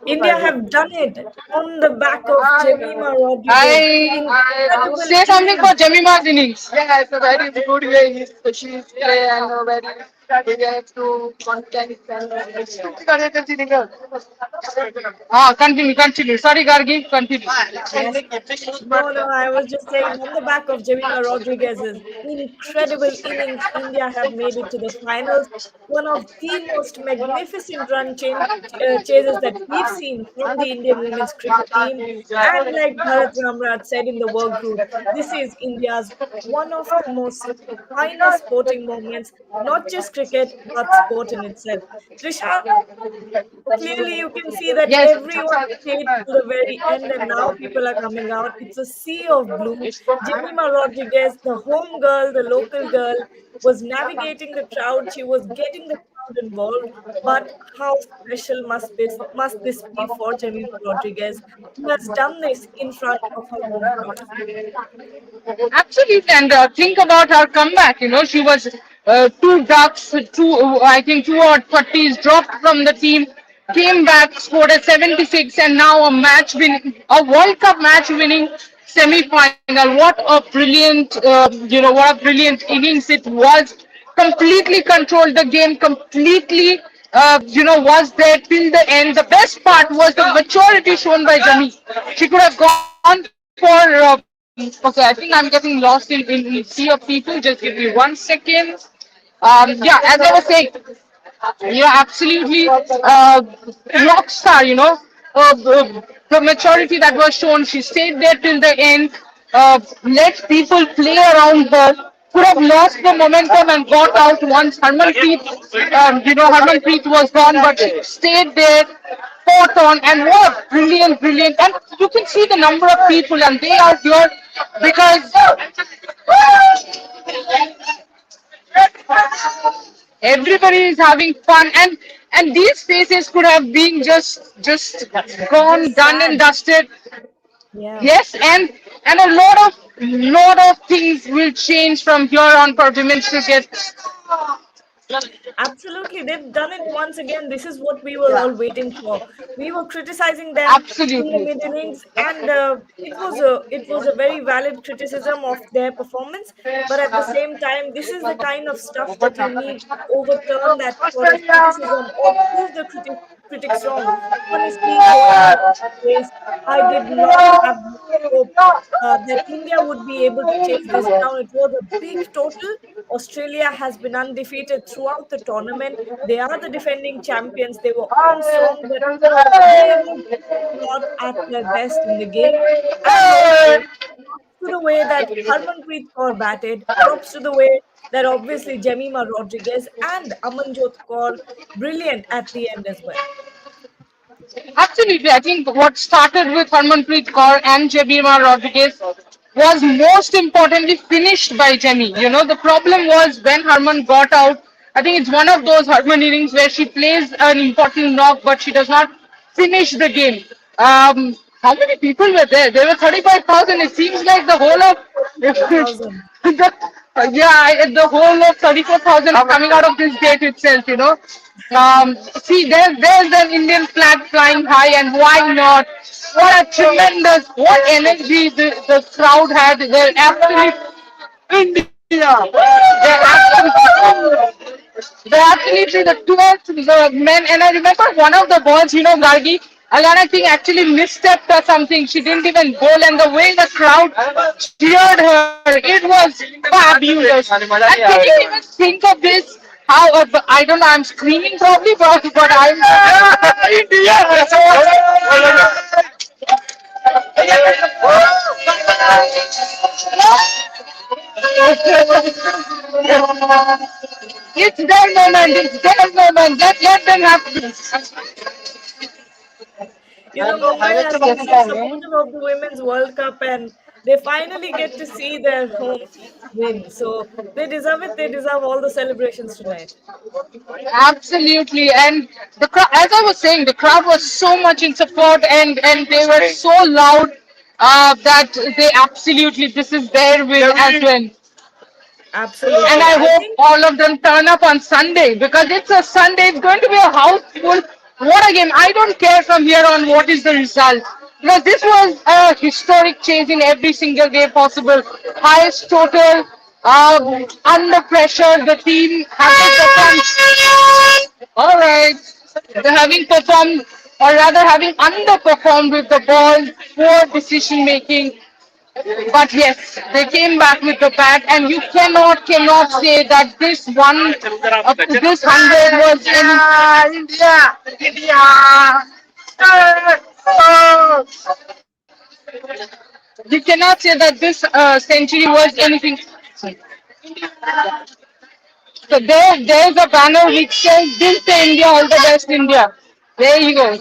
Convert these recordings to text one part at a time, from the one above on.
India have done it on the back of Jemimah Rodrigues. I Incredible say something for innings. Jemimah's innings. Yeah, it's a very good way she's play and a very way to content and continue. Sorry, Gargi, continue. Yes. No, no, I was just saying on the back of Jemimah Rodriguez's incredible innings, India have made it to the finals. One of the most magnificent chases that we've seen from the Indian women's cricket team. And like Bharat Ramraj said in the work group, this is India's one of the most finest sporting moments, not just cricket, but sport in itself. Trisha, clearly you can see that Yes. everyone stayed to the very end and now people are coming out. It's a sea of blue. Jemima Rodriguez, the home girl, the local girl, was navigating the crowd. She was getting the crowd involved. But how special must this be for Jemima Rodriguez, who has done this in front of her home crowd? Absolutely, and think about her comeback. She was two ducks, I think 2 or 30s dropped from the team, came back, scored a 76, and now a World Cup match winning semi-final. What a brilliant innings it was. Completely controlled the game, completely, was there till the end. The best part was the maturity shown by Jami. She could have gone for. Okay, I think I'm getting lost in sea of people. Just give me 1 second. Yeah, as I was saying, absolutely rock star. The maturity that was shown. She stayed there till the end. Let people play around her. Could have lost the momentum and got out once Harmanpreet was gone, but she stayed there, fought on, and what brilliant. And you can see the number of people, and they are here because everybody is having fun, and these faces could have been just gone, Just done and sad. dusted. Yeah. Yes, and a lot of things will change from here on for women's cricket. Absolutely, they've done it once again. This is what we were all waiting for. We were criticizing them in the Absolutely. mid innings, and it was a very valid criticism of their performance. But at the same time, this is the kind of stuff that you need to overturn that sort of criticism or prove the critics wrong. Honestly, going into this race, I did not have much hope that India would be able to chase this down. It was a big total. Australia has been undefeated throughout the tournament. They are the defending champions. They were on song, but they were not at their best in the game. And also, props to the way that Harmanpreet Kaur batted, props to the way that obviously Jemima Rodriguez and Amanjot Kaur brilliant at the end as well. Absolutely. I think what started with Harmanpreet Kaur and Jemimah Rodrigues was most importantly finished by Jemmy. The problem was when Harman got out. I think it's one of those Harman innings where she plays an important knock, but she does not finish the game. How many people were there? There were 35,000. It seems like the whole of 34,000. the whole of 34,000 are coming out of this gate itself. See, there's an Indian flag flying high, and why not? What energy the crowd had. They're absolutely India. They're absolutely the 12th the men. And I remember one of the balls, Gargi. Alana King actually misstepped or something. She didn't even bowl, and the way the crowd cheered her, it was fabulous. And can you even think of this? How I don't know. I'm screaming probably, but I'm India. It's their moment. It's their moment. Let them have this. Mumbai has been so supportive of the Women's World Cup, and they finally get to see their home team win. So they deserve it. They deserve all the celebrations tonight. Absolutely, and as I was saying, the crowd was so much in support, and they were so loud that they absolutely this is their win as well. And Absolutely. I I hope think all of them turn up on Sunday because it's a Sunday. It's going to be a house full What a game. I don't care from here on what is the result. Because this was a historic chase in every single way possible. Highest total, under pressure, the team having performed. Alright. They're having performed, or rather having underperformed with the ball, poor decision making. But yes, they came back with the bat, and you cannot say that this 100 was India. You cannot say that this century was anything. So there's a banner which says "This to India, all the best, India." There you go.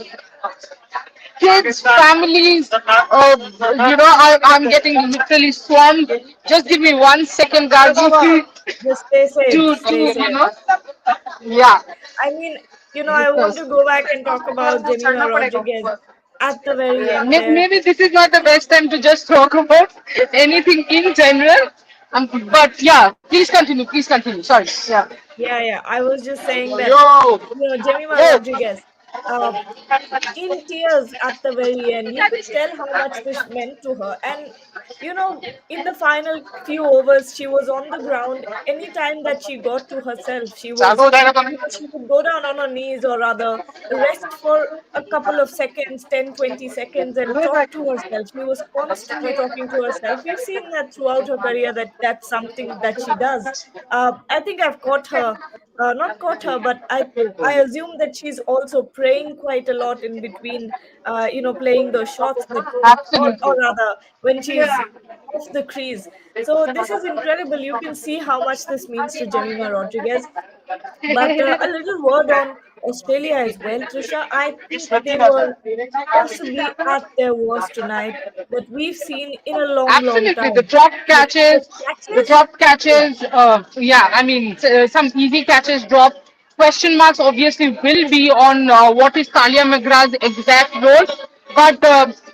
Kids, families, I'm getting literally swarmed. Just give me 1 second, guys. Just stay safe, stay safe. Yeah. I mean, I want to go back and talk about Jemimah Rodriguez at the very end there. Maybe this is not the best time to just talk about anything in general. But yeah, please continue. Please continue. Sorry. Yeah. Yeah, yeah. I was just saying that, Yo. Jemimah Oh. Rodriguez, uh, in tears at the very end. You could tell how much this meant to her. And, in the final few overs, she was on the ground. Anytime that she got to herself, she would go down on her knees, or rather rest for a couple of seconds, 10, 20 seconds, and talk to herself. She was constantly talking to herself. We've seen that throughout her career, that that's something that she does. I think I've caught her, not caught her, but I assume that she's also praying quite a lot in between, playing those shots that, or Absolutely. rather, when she's off the crease. So this is incredible. You can see how much this means to Jemimah Rodriguez. But a little word on Australia as well, Trisha. I think they were possibly at their worst tonight that we've seen in a long, long Absolutely, time. The the catches, drop yeah, catches. Yeah, I mean, some easy catches drop. Question marks obviously will be on what is Talia McGrath's exact role. But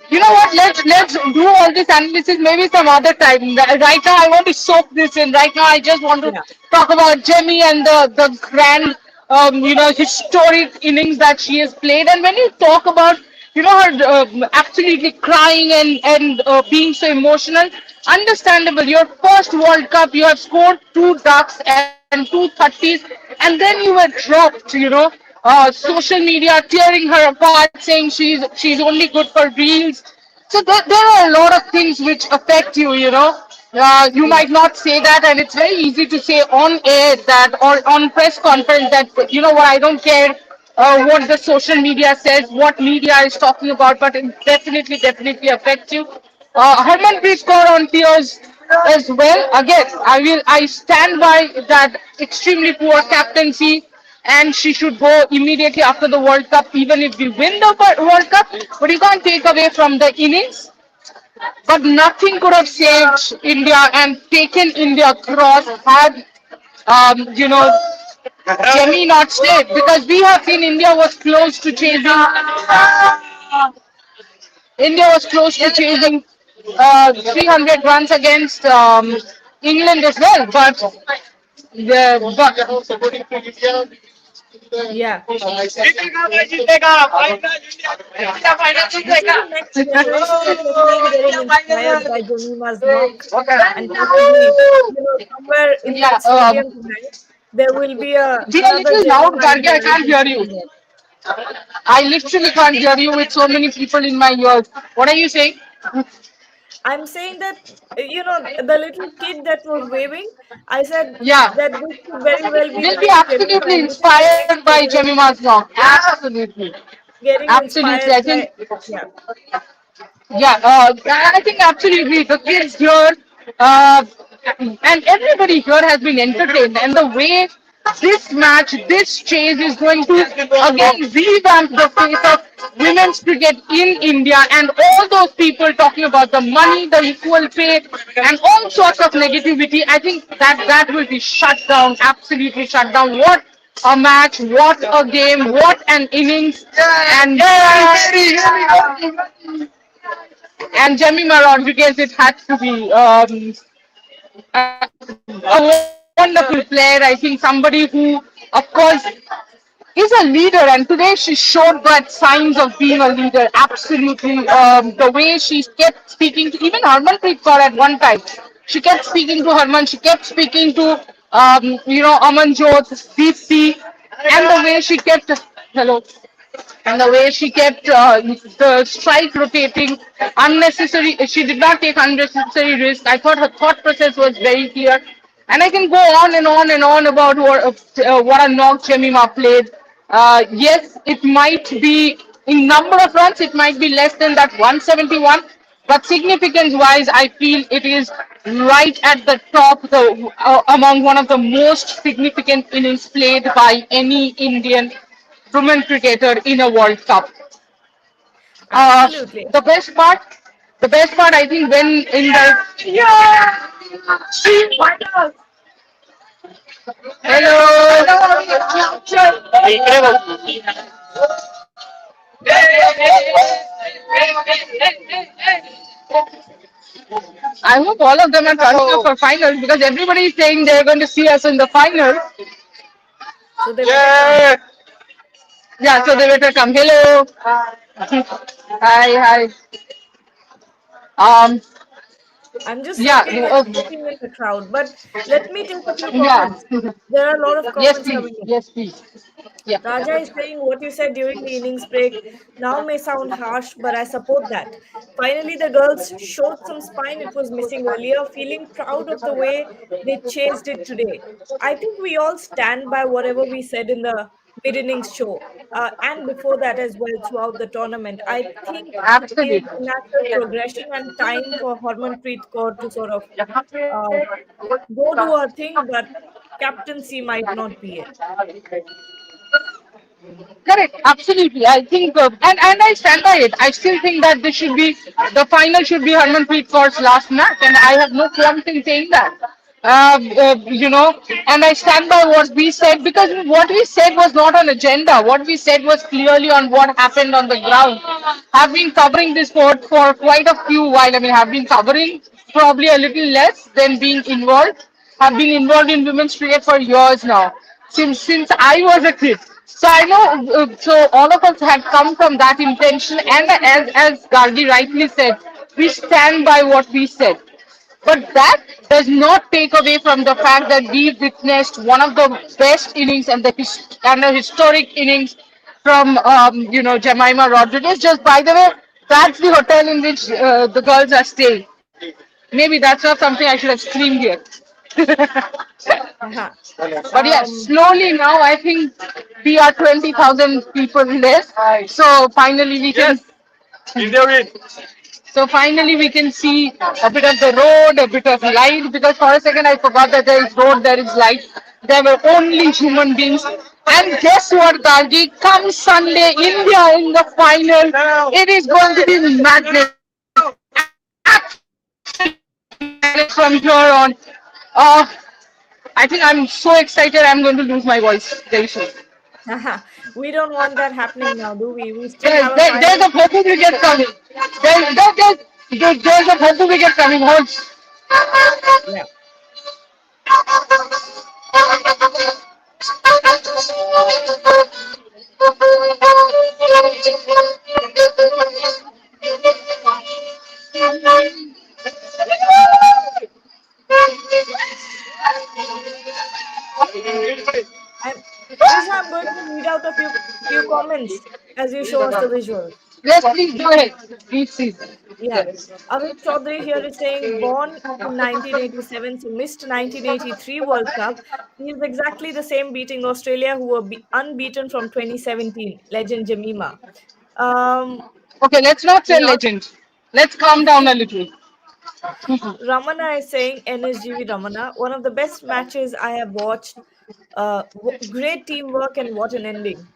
you know what? Let's do all this analysis maybe some other time. Right now, I want to soak this in. Right now, I just want to yeah, talk about Jemmy and the grand, historic innings that she has played. And when you talk about her absolutely crying and being so emotional. Understandable. Your first World Cup, you have scored two ducks and two thirties, and then you were dropped. Social media tearing her apart, saying she's only good for reels. So there are a lot of things which affect you. You yeah, might not say that, and it's very easy to say on air that or on press conference that you know what, I don't care what the social media says, what media is talking about, but it definitely affects you. Harmanpreet Kaur on tears as well. Again, I stand by that extremely poor captaincy, and she should go immediately after the World Cup, even if we win the World Cup. But you can't take away from the innings. But nothing could have saved India and taken India across had Jemmy not stayed, because we have seen India was close to chasing 300 runs against England as well, but the yeah. but This is the next generation that we're seeing getting inspired by Jemima's knock, and possibly, somewhere in yeah, that stadium tonight, there will be be a another little loud, Jemima Gargi. India I can't waiting hear to you. be there. I literally can't hear you with so many people in my ears. What are you saying? I'm saying that, the little kid that was waving, I said Yeah, that this could very well be the will be next Jemima, absolutely and this is the inspired next by Jemima's generation song. Absolutely, getting absolutely. inspired I by, think yeah, Yeah, I think absolutely the kids here uh, and everybody here has been entertained, and the way this chase is going to again revamp the face of women's cricket in India, and all those people talking about the money, the equal pay, and all sorts of negativity. I think that will be shut down, absolutely shut down. What a match! What a game! What an innings! And Jemimah Rodriguez, it had to be a wonderful player. I think somebody who, of course, is a leader, and today she showed that signs of being a leader. Absolutely, the way she kept speaking to even Harmanpreet Kaur at one time. She kept speaking to Harman. She kept speaking to Amanjot, Deepti, and the way she kept hello and the way she kept the strike rotating unnecessary. She did not take unnecessary risk. I thought her thought process was very clear, and I can go on and on and on about what a knock Jemimah played. Yes, it might be in number of runs, it might be less than that 171, but significance wise, I feel it is right at the top, among one of the most significant innings played by any Indian women cricketer in a World Cup. Uh, Absolutely. the best part, the best part, I think, when in the yeah, hello. I hope all of them are turning up for finals because everybody is saying they're going to see us in the final. So they better come. Yeah, yeah. So they better come. Hello. Hi, hi. Um, I'm just yeah, looking in the crowd, but let me take a few yeah. comments. There are a lot of Yes, comments please. coming in. Yes, please. Yeah. Raja is saying what you said during the innings break now may sound harsh, but I support that. Finally, the girls showed some spine it was missing earlier, feeling proud of the way they chased it today. I think we all stand by whatever we said in the mid innings show and before that as well throughout the tournament. I think it is Absolutely. a natural progression and time for Harmanpreet Kaur to sort of uh, go do her thing, but captaincy might not be it. Correct, absolutely. I think, and I stand by it. I still think that this should be the final should be Harmanpreet Kaur's last match, and I have no qualms in saying that. And I stand by what we said because what we said was not an agenda. What we said was clearly on what happened on the ground. Have been covering this sport for quite a few while. I mean, have been covering probably a little less than being involved. Have been involved in women's cricket for years now, since I was a kid. So I know. So all of us had come from that intention, and as Gargi rightly said, we stand by what we said. But that does not take away from the fact that we witnessed one of the best innings and a historic innings from Jemimah Rodrigues. Just by the way, that's the hotel in which the girls are staying. Maybe that's not something I should have screamed here. Uh-huh. But yeah, slowly now I think we are 20,000 people less. So finally we can. So finally we can see a bit of the road, a bit of light. Because for a second I forgot that there is road, there is light. There were only human beings. And guess what, Gargi? Come Sunday, India in the final. It is going to be madness. Madness from here on. Uh, I think I'm so excited I'm going to lose my voice very soon. We don't want that happening now, do we? We still There's, have a there, final. there's a photo wicket coming. There's a photo wicket coming. Hold. Yeah. I'm Isha, I'm going to read out a few comments as you show us the visuals. Yes, please go ahead. Please. Yeah. Amit Chaudhary here is saying born in 1987, so missed 1983 World Cup. He is exactly the same beating Australia, who were unbeaten from 2017. Legend Jemima. Um, Okay, let's not say lot legend. Let's calm down a little. Ramana is saying NSGV Ramana, one of the best matches I have watched. Great teamwork and what an ending.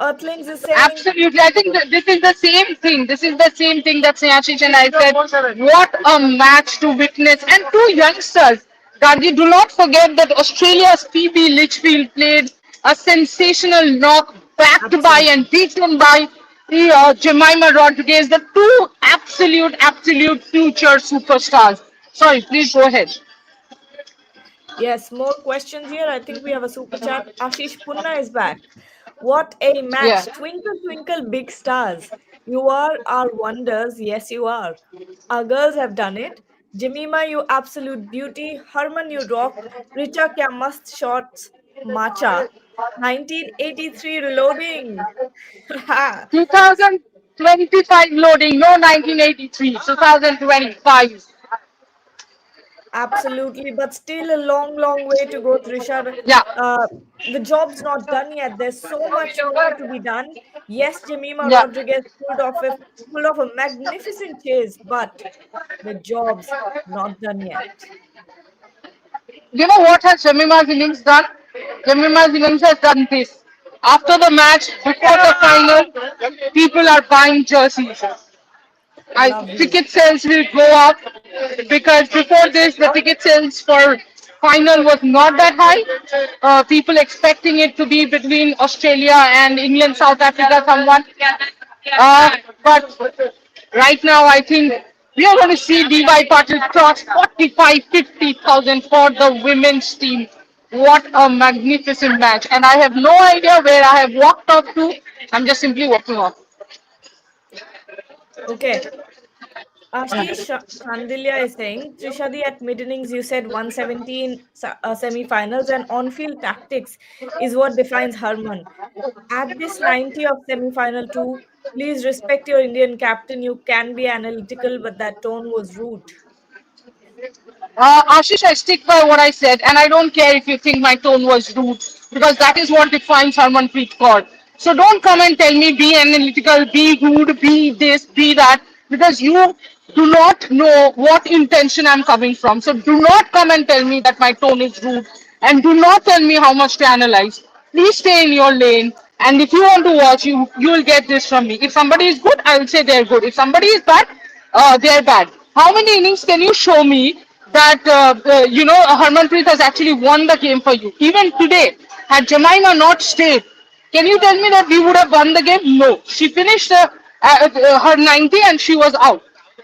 Earthlings is saying, Absolutely. I think that this is the same thing. This is the same thing that Snehashish and I said. What a match to witness. And two youngsters. Gandhi, do not forget that Australia's PB Litchfield played a sensational knock backed by absolutely. and beaten by the Jemimah Rodrigues, the two absolute future superstars. Sorry, please go ahead. Yes, more questions here. I think we have a super chat. Ashish Punna is back. What a Yeah. match! Twinkle, twinkle, big stars. You are our wonders. Yes, you are. Our girls have done it. Jemima, you absolute beauty. Harman, you rock. Richa, kya mast shots. Macha. 1983 reloading. 2025 loading, no 1983, 2025. Absolutely, but still a long, long way to go, Trisha. Yeah, Uh, the job's not done yet. There's so much more to be done. Yes, Jemima yeah. Rodriguez pulled off a magnificent chase, but the job's not done yet. You know what has Jemima's innings done? Jemima's innings has done this. After the match, before the final, people are buying jerseys. Lovely. Ticket sales will go up because before this, the ticket sales for final was not that high. People expecting it to be between Australia and England, South Africa, someone. But right now, I think we are going to see DY Patil cross 45, 50,000 for the women's team. What a magnificent match. And I have no idea where I have walked off to. I'm just simply walking off. Okay. Ashish Chandilya is saying, Trishadi, at mid innings, you said 117 semi-finals and on-field tactics is what defines Harman. At this 90 of semi-final 2, please respect your Indian captain. You can be analytical, but that tone was rude. Ashish, I stick by what I said, and I don't care if you think my tone was rude, because that is what defines Harmanpreet Kaur. So don't come and tell me be analytical, be rude, be this, be that, because you do not know what intention I'm coming from. So do not come and tell me that my tone is rude, and do not tell me how much to analyze. Please stay in your lane. And if you want to watch, you will get this from me. If somebody is good, I will say they're good. If somebody is bad, they're bad. How many innings can you show me that Harmanpreet has actually won the game for you? Even today, had Jemimah not stayed, can you tell me that we would have won the game? No. She finished her 90 and she was out.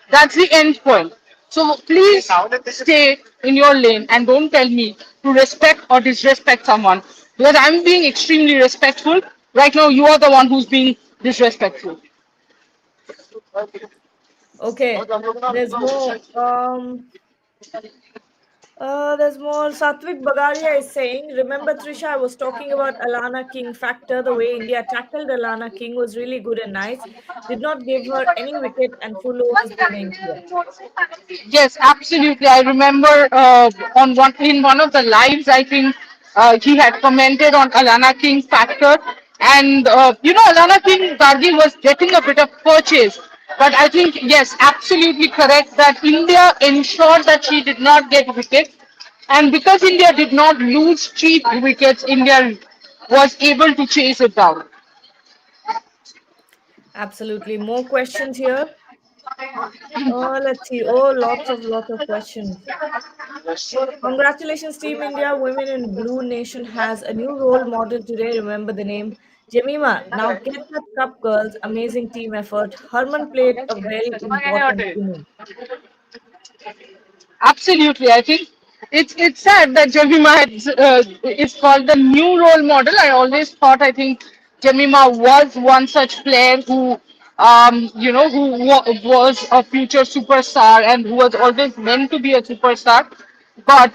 That's the end point. So please stay in your lane and don't tell me to respect or disrespect someone, because I'm being extremely respectful. Right now, you are the one who's being disrespectful. Okay, there's more. There's more. Satvik Bagaria is saying, remember Trisha, I was talking about Alana King factor. The way India tackled Alana King was really good and nice. Did not give her any wicket and full overs bowling here. Yes, absolutely. I remember on one in one of the lives, I think he had commented on Alana King's factor, and Alana King Gargi was getting a bit of purchase, but I think yes, absolutely correct that India ensured that she did not get wickets, and because India did not lose cheap wickets, India was able to chase it down. Absolutely. More questions here. Let's see. Oh, lots of questions. Congratulations, Team India. Women in Blue Nation has a new role model today. Remember the name. Jemima, now get that cup, girls. Amazing team effort. Herman played a very important inning. Absolutely, I think it's sad that is called the new role model. I always thought I think Jemima was one such player who was a future superstar and who was always meant to be a superstar. But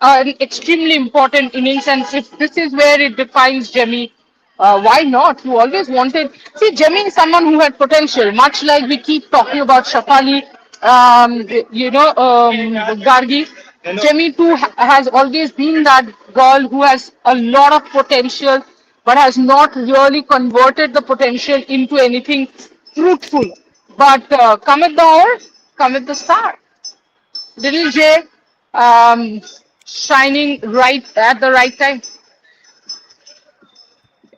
an extremely important innings, and if this is where it defines Jemmy, why not? You always wanted. See, Jemmy is someone who had potential, much like we keep talking about Shafali, Gargi. Jemmy too has always been that girl who has a lot of potential, but has not really converted the potential into anything fruitful. But cometh the hour, cometh the star. Little J, shining right at the right time.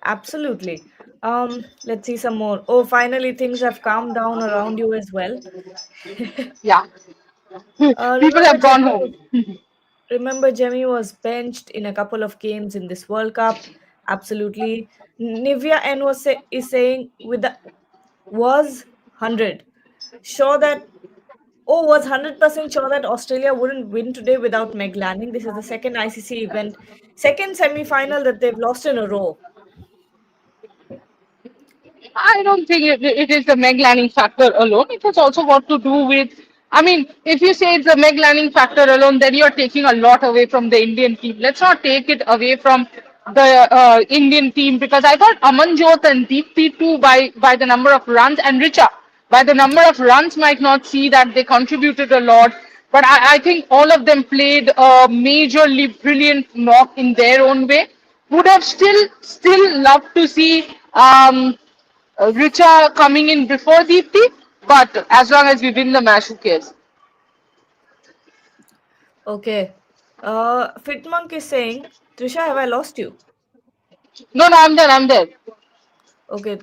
Absolutely. Let's see some more. Oh, finally things have calmed down around you as well. Yeah, Uh, people remember have gone Jemmy home. was remember Jemmy was benched in a couple of games in this World Cup. Absolutely. Nivea N is saying with the was 100. Sure that Oh, was 100% sure that Australia wouldn't win today without Meg Lanning. This is the second ICC event, second semi-final that they've lost in a row. I don't think it is the Meg Lanning factor alone. It has also got to do with, I mean, if you say it's the Meg Lanning factor alone, then you're taking a lot away from the Indian team. Let's not take it away from the Indian team because I thought Amanjot and Deepti too by the number of runs and Richa by the number of runs might not see that they contributed a lot. But I think all of them played a majorly brilliant knock in their own way. Would have still loved to see Richa coming in before Deepti, but as long as we win the match, who cares? Okay. Fitmonk is saying, Trisha, have I lost you? No, no, I'm there. I'm there. Okay,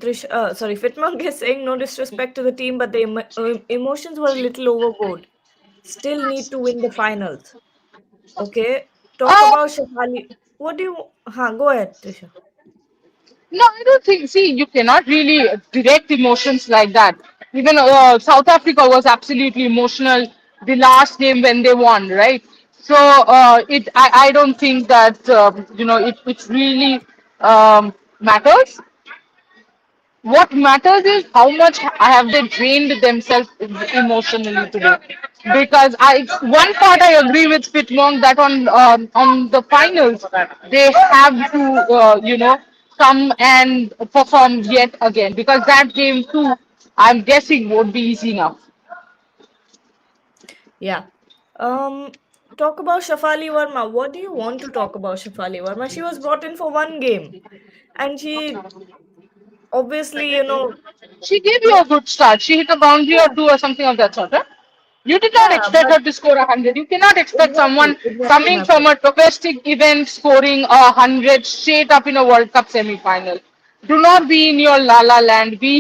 sorry, Fitmonk is saying no disrespect to the team, but the emotions were a little overboard. Still need to win the finals. Okay, talk Uh, about Shafali. What do you? Huh, go ahead, Trisha. no, I don't think. See, you cannot really direct emotions like that. Even South Africa was absolutely emotional the last game when they won, right? So I don't think that it really matters. What matters is how much have they drained themselves emotionally today. Because one part I agree with Fitmong that on the finals they have to come and perform yet again because that game too I'm guessing won't be easy enough. Yeah. Um, talk about Shafali Verma. What do you want to talk about Shafali Verma? She was brought in for one game, and she obviously, She gave you yeah, a good start. She hit a boundary or yeah, two or something of that sort. Huh? You did not yeah. expect But her to score 100. You cannot expect exactly, someone exactly coming my from point. a domestic event scoring 100 straight up in a World Cup semi-final. Do not be in your la la land. Be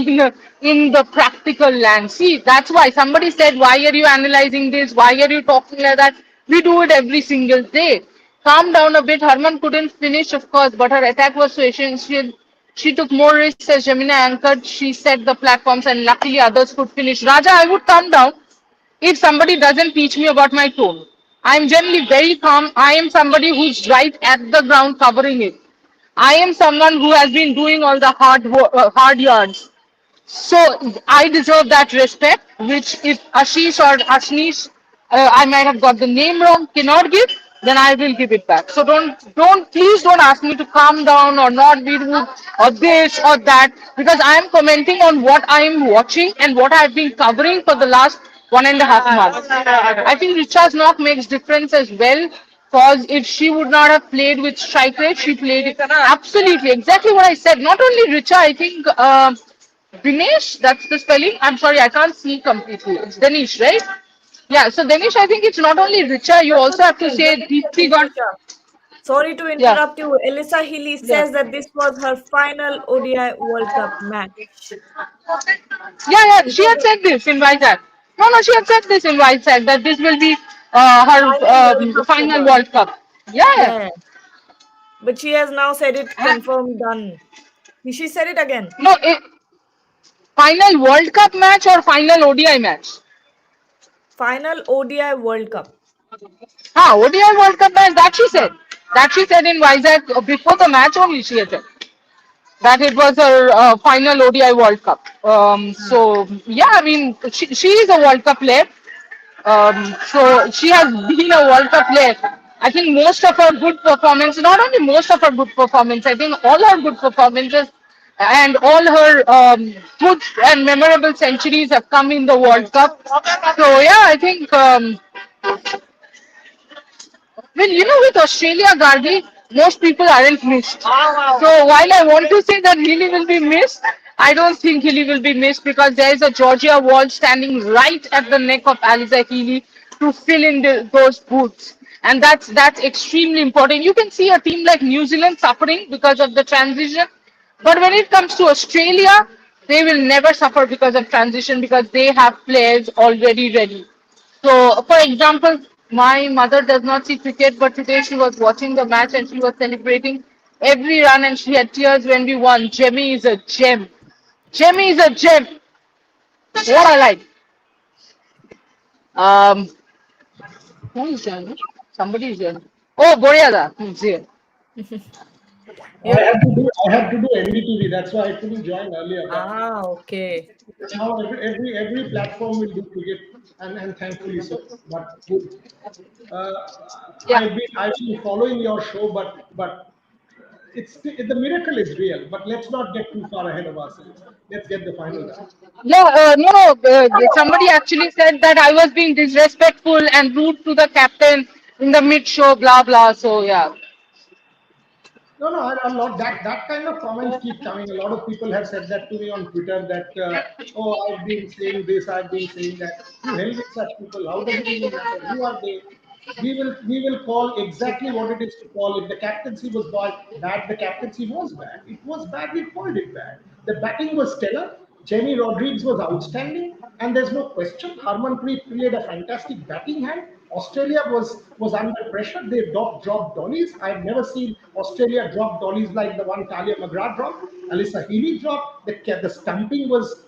in the practical land. See, that's why somebody said, "Why are you analyzing this? Why are you talking like that?" We do it every single day. Calm down a bit. Herman couldn't finish, of course, but her attack was so essential. She took more risks as Jemina anchored. She set the platforms, and luckily others could finish. Raja, I would calm down if somebody doesn't teach me about my tone. I'm generally very calm. I am somebody who's right at the ground covering it. I am someone who has been doing all the hard yards. So I deserve that respect, which if Ashish or Ashnish, I might have got the name wrong, cannot give, then I will give it back. So please don't ask me to calm down or not be rude or this or that, because I am commenting on what I am watching and what I have been covering for the last 1.5 months. I think Richa's knock makes difference as well. Because if she would not have played with strike rate, she played it absolutely exactly what I said. Not only Richa, I think Dinesh, that's the spelling. I'm sorry, I can't see completely. It's Danish, right? Yeah, so Danish, I think it's not only Richa, you That's a also have to second. say Just a Deepthi second, got. Trisha. Sorry to Yeah, interrupt you. Elisa Healy yeah. says that this was her final ODI World Cup match. Yeah, yeah, It she was had a said this in Vizag. No, no, she had said this in Vizag that this will be final her World Cup for final her. World Cup. Yeah, yeah. Yeah, yeah. But she has now said it confirmed done. She said it again. No, final World Cup match or final ODI match? Final ODI World Cup. ODI World Cup match, that she Huh. said. That she said in Vizag before the match only she had said. That it was her final ODI World Cup. Hmm. So yeah, I mean she is a World Cup player. So she has been a World Cup player. I think most of her good performance, not only most of her good performance, I think all her good performances and all her good and memorable centuries have come in the World Cup. So yeah, I think well, with Australia, Gargi, most people aren't missed. So while I want to say that Healy will be missed, I don't think Healy will be missed because there is a Georgia wall standing right at the neck of Aliza Healy to fill in those boots. And that's extremely important. You can see a team like New Zealand suffering because of the transition. But when it comes to Australia, they will never suffer because of transition because they have players already ready. So, for example, my mother does not see cricket, but today she was watching the match and she was celebrating every run and she had tears when we won. Jemmy is a gem. Jemmy is a gem. What I like. Um, who is there? Somebody is there. Oh, Boryada. He's here. You're I had to do NDTV. That's why I couldn't join earlier. But okay. now every platform will do cricket, and thankfully so. But good. Uh, Yeah. I've been following your show, but the miracle is real. But let's not get too far ahead of ourselves. Let's get the final done. Yeah, no, somebody actually said that I was being disrespectful and rude to the captain in the mid show, blah blah. So yeah, No, no, I'm not. That kind of comments keep coming. A lot of people have said that to me on Twitter that, oh, I've been saying this, I've been saying that. To hell with such people. How does it even matter? Who are they? We will call exactly what it is to call. If the captaincy was bad, the captaincy was bad. It was bad. We called it bad. The batting was stellar. Jemmy Rodrigues was outstanding, and there's no question. Harmanpreet played a fantastic batting hand. Australia was under pressure. They dropped dollies. I've never seen Australia drop dollies like the one Talia McGrath dropped. Alyssa Healy dropped. The stumping was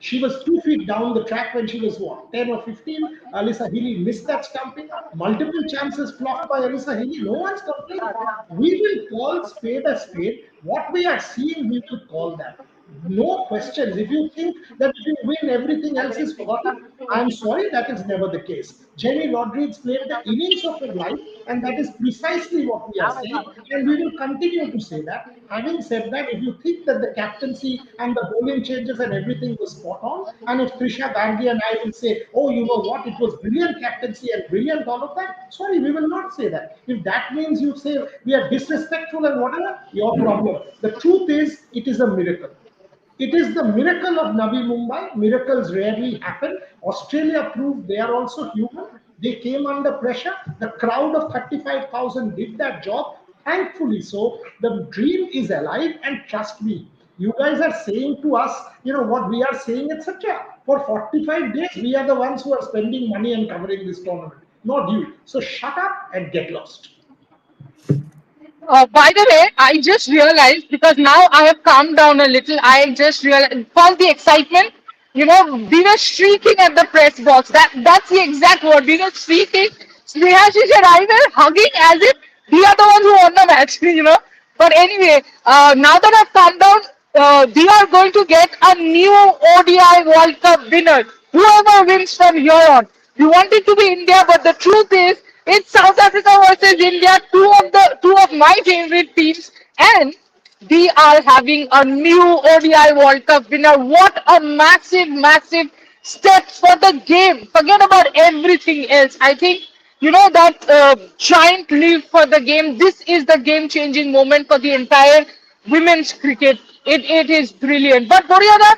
she was 2 feet down the track when she was what 10 or 15. Alyssa Healy missed that stumping. Multiple chances flopped by Alyssa Healy. No one's complaining. We will call spade a spade. What we are seeing, we will call that. No questions. If you think that if you win, everything else is forgotten, I'm sorry, that is never the case. Jenny Rodrigues played the innings of her life, and that is precisely what we are saying, and we will continue to say that. Having said that, if you think that the captaincy and the bowling changes and everything was spot on, and if Trisha Gargi and I will say, oh, you know what, it was brilliant captaincy and brilliant all of that, sorry, we will not say that. If that means you say we are disrespectful and whatever, your problem. The truth is, it is a miracle. It is the miracle of Navi Mumbai. Miracles rarely happen. Australia proved they are also human. They came under pressure. The crowd of 35,000 did that job. Thankfully so. The dream is alive, and trust me, you guys are saying to us, what we are saying, etc. For 45 days, we are the ones who are spending money and covering this tournament, not you. So shut up and get lost. By the way, I just realized because now I have calmed down a little. I just realized for the excitement, we were shrieking at the press box. That's the exact word. We were shrieking. Snehashi and I were hugging as if we are the ones who won the match. But anyway, now that I've calmed down, we are going to get a new ODI World Cup winner. Whoever wins from here on. We want it to be India, but the truth is, it's South Africa versus India, two of my favorite teams, and we are having a new ODI World Cup winner. What a massive, massive step for the game. Forget about everything else. I think that giant leap for the game. This is the game-changing moment for the entire women's cricket. It is brilliant. But Boryada,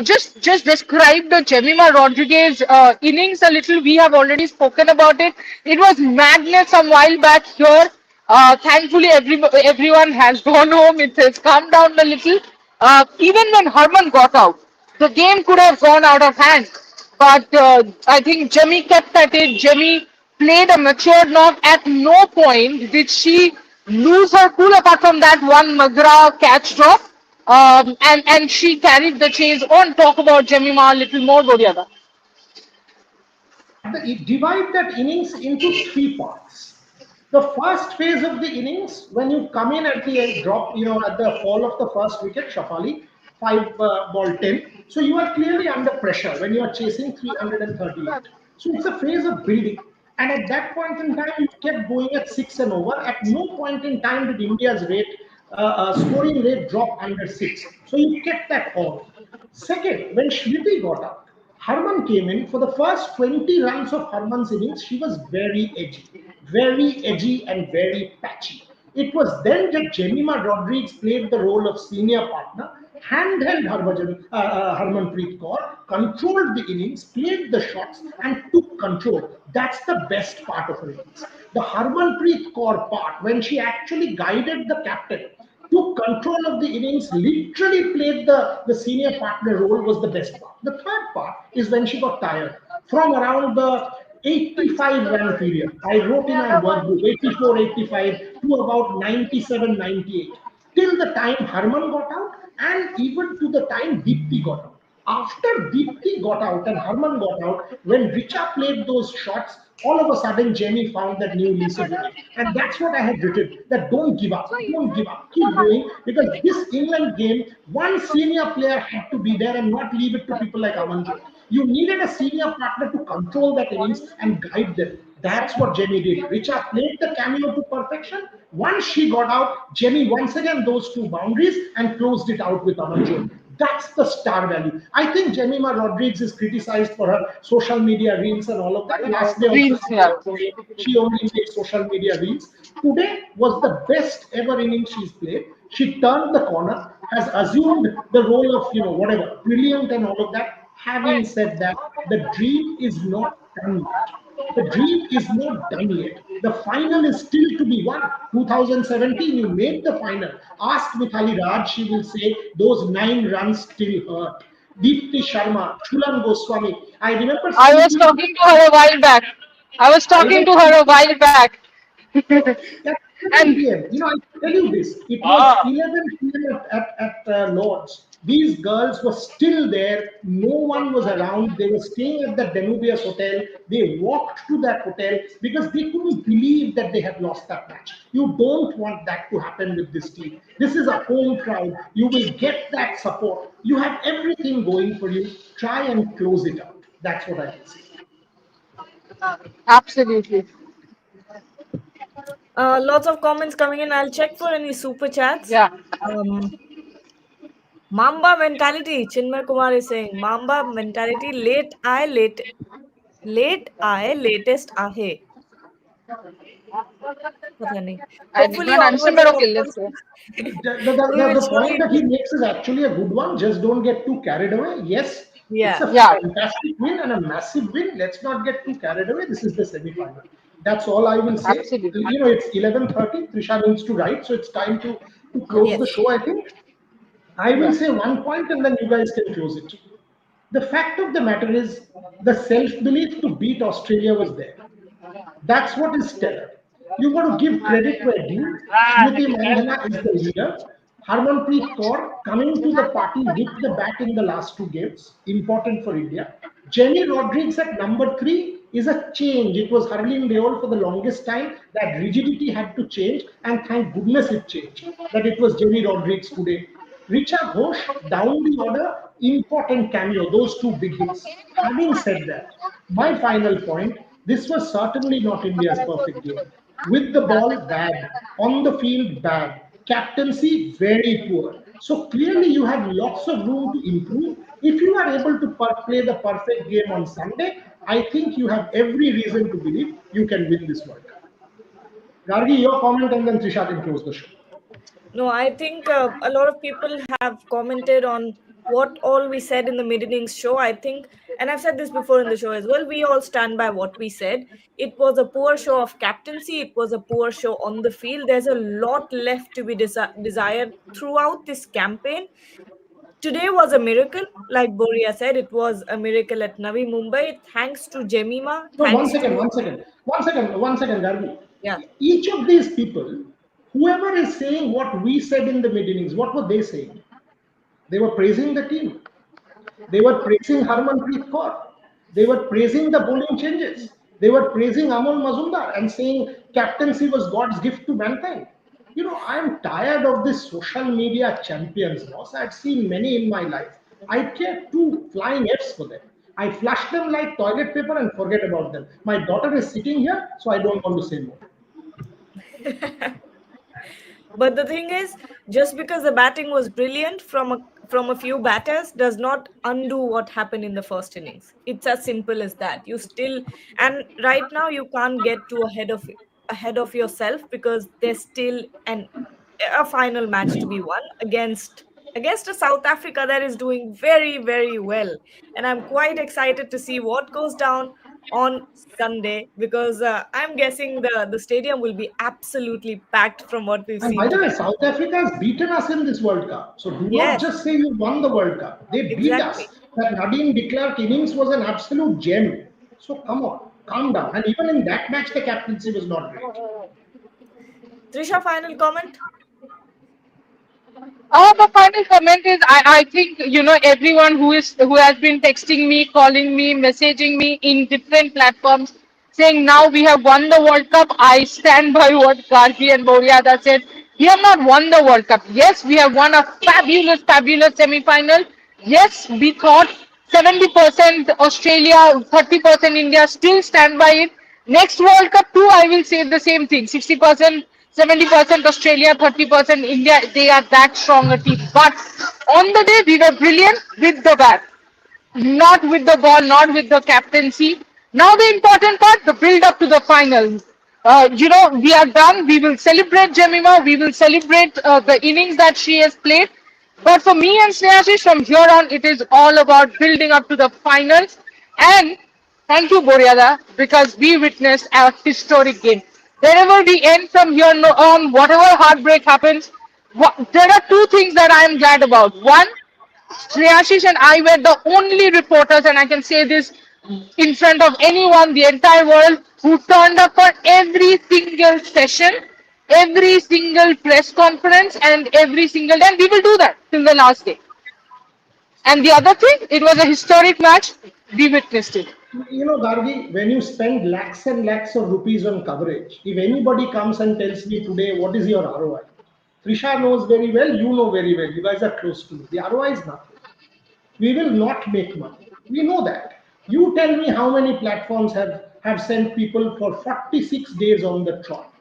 just describe the Jemimah Rodrigues innings a little. We have already spoken about it. It was madness a while back here. Thankfully, everyone has gone home. It has calmed down a little. Even when Herman got out, the game could have gone out of hand. But I think Jemmy kept at it. Jemmy played a mature knock. At no point did she lose her cool apart from that one McGrath catch drop. And she carried the chase on. Talk about Jemima a little more, Boryada. Divide that innings into three parts. The first phase of the innings, when you come in at the end, drop, at the fall of the first wicket, Shafali, 5 ball 10. So you are clearly under pressure when you are chasing 338. So it's a phase of building. And at that point in time, you kept going at 6 and over. At no point in time did India's scoring rate drop under 6. So you kept that on. Second, when Smriti got up, Harman came in for the first 20 runs of Harman's innings. She was very edgy and very patchy. It was then that Jemimah Rodrigues played the role of senior partner, handheld Harmanpreet Kaur, controlled the innings, played the shots, and took control. That's the best part of her innings. The Harmanpreet Kaur part, when she actually guided the captain, took control of the innings, literally played the senior partner role, was the best part. The third part is when she got tired. From around the 85 run period, I wrote in our workbook 84, 85 to about 97, 98, till the time Harman got out and even to the time Deepti got out. After Deepti got out and Harman got out, when Richa played those shots, all of a sudden Jamie found that new lease of life. And that's what I had written, that don't give up, keep going, because this England game, one senior player had to be there and not leave it to people like Amanjot. You needed a senior partner to control that innings and guide them. That's what Jamie did. Richa played the cameo to perfection. Once she got out, Jamie once again those two boundaries and closed it out with Amanjot. That's the star value. I think Jemimah Rodrigues is criticized for her social media reels and all of that. Last day also Reels, yeah. she only made social media reels. Today was the best ever innings she's played. She turned the corner, has assumed the role of, whatever, brilliant and all of that. Having said that, the dream is not done yet. The dream is not done yet. The final is still to be won. 2017, you made the final. Ask Mithali Raj, she will say those 9 runs still hurt. Deepti Sharma, Chulan Goswami. I remember I seeing was you. talking to her a while back. I was I talking was to her a while back. At And 11 p.m. I tell you this, it was 11 p.m. at Lords. These girls were still there. No one was around. They were staying at the Danubius Hotel. They walked to that hotel because they couldn't believe that they had lost that match. You don't want that to happen with this team. This is a home crowd. You will get that support. You have everything going for you. Try and close it out. That's what I can say. absolutely. Lots of comments coming in. I'll check for any super chats. Yeah. Um, Mamba mentality. Chinmay Kumar is saying Mamba mentality. Late आए latest आहे. पता नहीं. I did Hopefully not answer onwards मेरे and को किल्ले upwards से. we will The point surely that he do. makes is actually a good one. Just don't get too carried away. Yes, it's Yeah. a Yeah, fantastic win and a massive win. Let's not get too carried away. This is the semi-final. That's all I will say. absolutely. It's 11:30. Trisha needs to write, so it's time to close the Yes. show. I think I will Yeah. say one point, and then you guys can close it. The fact of the matter is, the self-belief to beat Australia was there. That's what is stellar. You got to give credit where due. Smriti Mandhana is the leader. Harmanpreet Kaur coming to the party with the bat in the last 2 games, important for India. Jenny Rodrigues at number 3 is a change. It was Harleen Deol for the longest time. That rigidity had to change, and thank goodness it changed. That it was Jenny Rodrigues today. Richa Ghosh down the order, important cameo, those two big hits. Having said that, my final point, this was certainly not India's perfect game. With the ball, bad. On the field, bad. Captaincy, very poor. So clearly, you have lots of room to improve. If you are able to play the perfect game on Sunday, I think you have every reason to believe you can win this World Cup. Gargi, your comment, and then Trisha can close the show. No, I think a lot of people have commented on what all we said in the mid innings show. I think, and I've said this before in the show as well, we all stand by what we said. It was a poor show of captaincy, it was a poor show on the field. There's a lot left to be desired throughout this campaign. Today was a miracle. Like Boria said, it was a miracle at Navi Mumbai. Thanks to Jemima, No, thanks to, one second, Gargi. yeah. Each of these people, whoever is saying what we said in the mid innings, what were they saying? They were praising the team. They were praising Harmanpreet Kaur. They were praising the bowling changes. They were praising Amol Mazumdar and saying captaincy was God's gift to mankind. I'm tired of this social media champions, boss. I've seen many in my life. I care two flying Fs for them. I flush them like toilet paper and forget about them. My daughter is sitting here, so I don't want to say more. But the thing is, just because the batting was brilliant from a few batters does not undo what happened in the first innings. It's as simple as that. You still, and right now you can't get too ahead of yourself because there's still a final match to be won against a South Africa that is doing very, very well. And I'm quite excited to see what goes down on Sunday because I'm guessing the stadium will be absolutely packed from what we've And by seen the way, today. South Africa has beaten us in this World Cup. So do not Yes, just say you won the World Cup. They beat exactly. us. That Nadine de Klerk innings was an absolute gem. So come on, calm down. And even in that match, the captaincy was not great. Trisha, final comment? The final comment is I think everyone who has been texting me, calling me, messaging me in different platforms saying now we have won the World Cup. I stand by what Gargi and Boryada said. We have not won the World Cup. Yes, we have won a fabulous, fabulous semi-final. Yes, we thought 70% Australia, 30% India, still stand by it. Next World Cup too, I will say the same thing. 60%, 70% Australia, 30% India. They are that strong a team. But on the day, we were brilliant with the bat, not with the ball, not with the captaincy. Now the important part, the build up to the final. We are done. We will celebrate Jemima. We will celebrate the innings that she has played. But for me and Snehashish, from here on, it is all about building up to the finals. And thank you, Boryada, because we witnessed a historic game. Wherever we end from here on, whatever heartbreak happens, there are two things that I am glad about. One, Shreyashish and I were the only reporters, and I can say this in front of anyone, the entire world, who turned up for every single session, every single press conference, and every single day. And we will do that till the last day. And the other thing, it was a historic match. We witnessed it. Gargi, when you spend lakhs and lakhs of rupees on coverage, if anybody comes and tells me today, what is your ROI? Trisha knows very well, you know very well, you guys are close to me. The ROI is nothing. We will not make money. We know that. You tell me how many platforms have sent people for 46 days on the trot.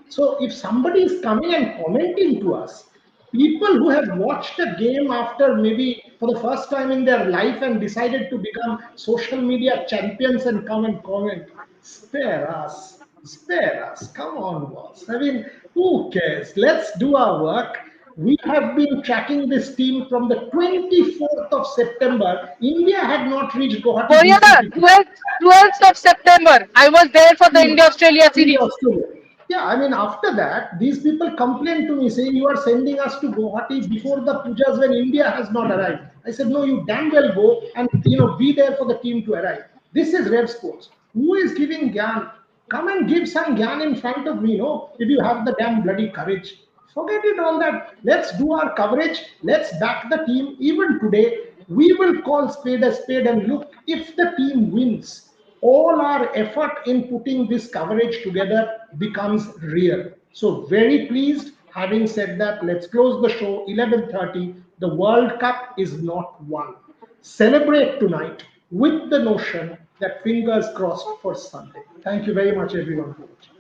So if somebody is coming and commenting to us, people who have watched a game after maybe for the first time in their life and decided to become social media champions and come and comment, spare us, spare us. Come on, boss. I mean, who cares? Let's do our work. We have been tracking this team from the 24th of September. India had not reached Guwahati Boryada, BCT. 12th of September, I was there for the India Australia In series. Australia. Yeah, I mean, after that, these people complained to me saying, you are sending us to Guwahati before the pujas when India has not arrived. I said, no, you damn well go and, be there for the team to arrive. This is Red Sports. Who is giving Gyan? Come and give some Gyan in front of me, no? If you have the damn bloody courage. Forget it all that. Let's do our coverage. Let's back the team. Even today, we will call spade a spade and look if the team wins all our effort in putting this coverage together becomes real. So very pleased. Having said that, let's close the show 11:30. The World Cup is not won. Celebrate tonight with the notion that fingers crossed for Sunday. Thank you very much, everyone, for watching.